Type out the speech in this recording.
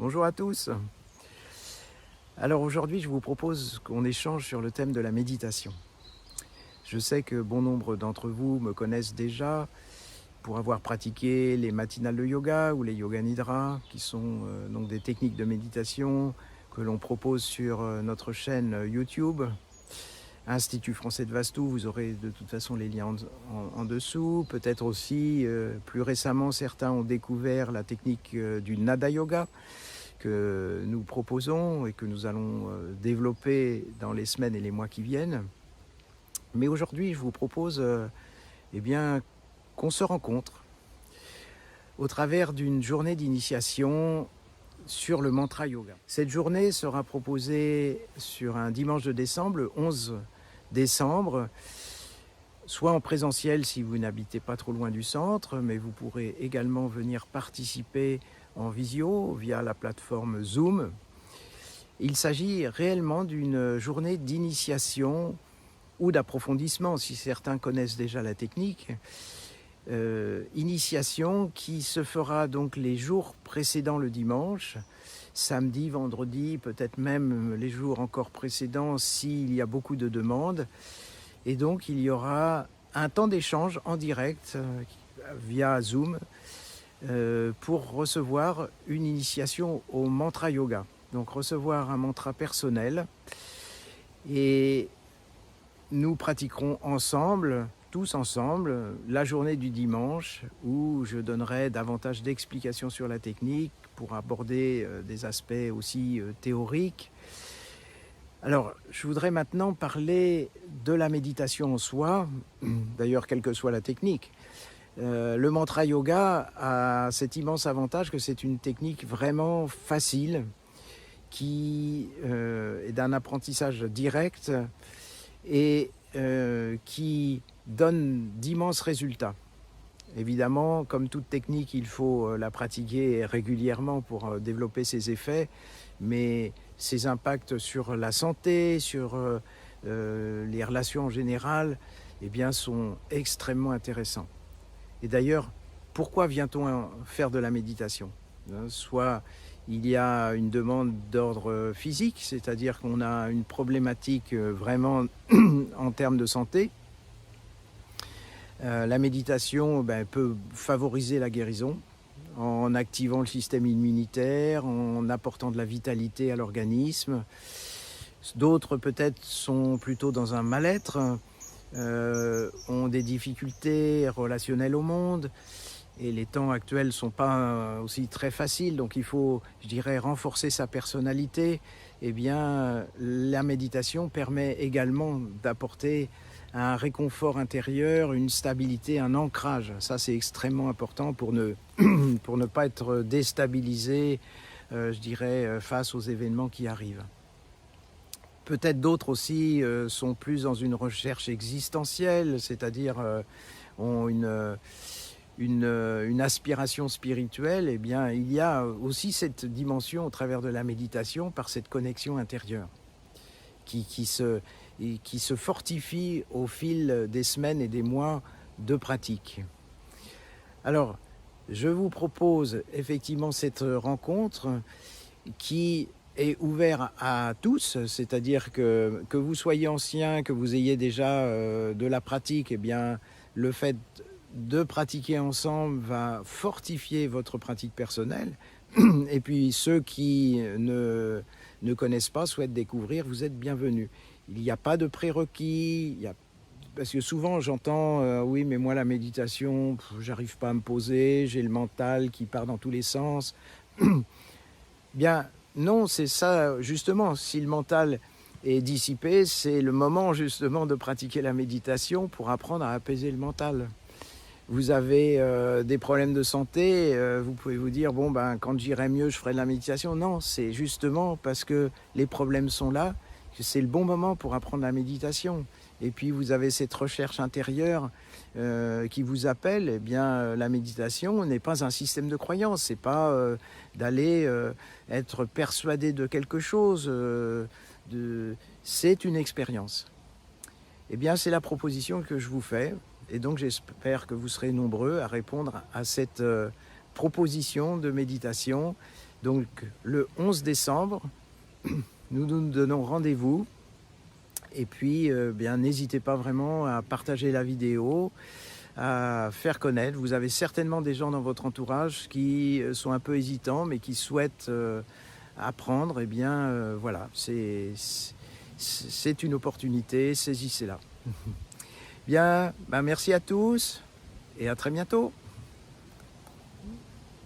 Bonjour à tous. Alors aujourd'hui, je vous propose qu'on échange sur le thème de la méditation. Je sais que bon nombre d'entre vous me connaissent déjà pour avoir pratiqué les matinales de yoga ou les yoga nidra, qui sont donc des techniques de méditation que l'on propose sur notre chaîne YouTube. Institut français de Vastu, vous aurez de toute façon les liens en dessous. Peut-être aussi, plus récemment, certains ont découvert la technique du Nada Yoga que nous proposons et que nous allons développer dans les semaines et les mois qui viennent. Mais aujourd'hui, je vous propose qu'on se rencontre au travers d'une journée d'initiation sur le mantra yoga. Cette journée sera proposée sur un dimanche de décembre, le 11 décembre, soit en présentiel si vous n'habitez pas trop loin du centre, mais vous pourrez également venir participer en visio via la plateforme Zoom. Il s'agit réellement d'une journée d'initiation ou d'approfondissement, si certains connaissent déjà la technique. Initiation qui se fera donc les jours précédant le dimanche, samedi, vendredi, peut-être même les jours encore précédents s'il y a beaucoup de demandes. Et donc il y aura un temps d'échange en direct via Zoom pour recevoir une initiation au mantra yoga. Donc recevoir un mantra personnel et nous pratiquerons ensemble, tous ensemble, la journée du dimanche où je donnerai davantage d'explications sur la technique pour aborder des aspects aussi théoriques. Alors, je voudrais maintenant parler de la méditation en soi, d'ailleurs quelle que soit la technique. Le mantra yoga a cet immense avantage que c'est une technique vraiment facile qui est d'un apprentissage direct et qui donne d'immenses résultats. Évidemment, comme toute technique, il faut la pratiquer régulièrement pour développer ses effets, mais ses impacts sur la santé, sur les relations en général, sont extrêmement intéressants. Et d'ailleurs, pourquoi vient-on faire de la méditation ? Soit il y a une demande d'ordre physique, c'est-à-dire qu'on a une problématique vraiment en termes de santé. La méditation peut favoriser la guérison en activant le système immunitaire, en apportant de la vitalité à l'organisme. D'autres peut-être sont plutôt dans un mal-être, ont des difficultés relationnelles au monde et les temps actuels ne sont pas aussi très faciles, donc il faut, je dirais, renforcer sa personnalité. La méditation permet également d'apporter un réconfort intérieur, une stabilité, un ancrage. Ça, c'est extrêmement important pour ne pas être déstabilisé, face aux événements qui arrivent. Peut-être d'autres aussi sont plus dans une recherche existentielle, c'est-à-dire ont une aspiration spirituelle. Il y a aussi cette dimension au travers de la méditation par cette connexion intérieure qui se fortifie au fil des semaines et des mois de pratique. Alors, je vous propose effectivement cette rencontre qui est ouverte à tous, c'est-à-dire que vous soyez ancien, que vous ayez déjà de la pratique, le fait de pratiquer ensemble va fortifier votre pratique personnelle. Et puis ceux qui ne connaissent pas, souhaitent découvrir, vous êtes bienvenus. Il n'y a pas de prérequis, parce que souvent j'entends oui mais moi la méditation, j'arrive pas à me poser, j'ai le mental qui part dans tous les sens. Non, c'est ça justement, si le mental est dissipé, c'est le moment justement de pratiquer la méditation pour apprendre à apaiser le mental. Vous avez des problèmes de santé, vous pouvez vous dire, quand j'irai mieux, je ferai de la méditation. Non, c'est justement parce que les problèmes sont là, que c'est le bon moment pour apprendre la méditation. Et puis vous avez cette recherche intérieure qui vous appelle. La méditation n'est pas un système de croyance, c'est pas d'aller être persuadé de quelque chose, c'est une expérience. C'est la proposition que je vous fais. Et donc j'espère que vous serez nombreux à répondre à cette proposition de méditation Donc le 11 décembre, nous nous donnons rendez-vous. Et puis, bien, n'hésitez pas vraiment à partager la vidéo, à faire connaître. Vous avez certainement des gens dans votre entourage qui sont un peu hésitants, mais qui souhaitent apprendre. Eh bien, voilà, c'est une opportunité, saisissez-la. Bien, ben, merci à tous et à très bientôt.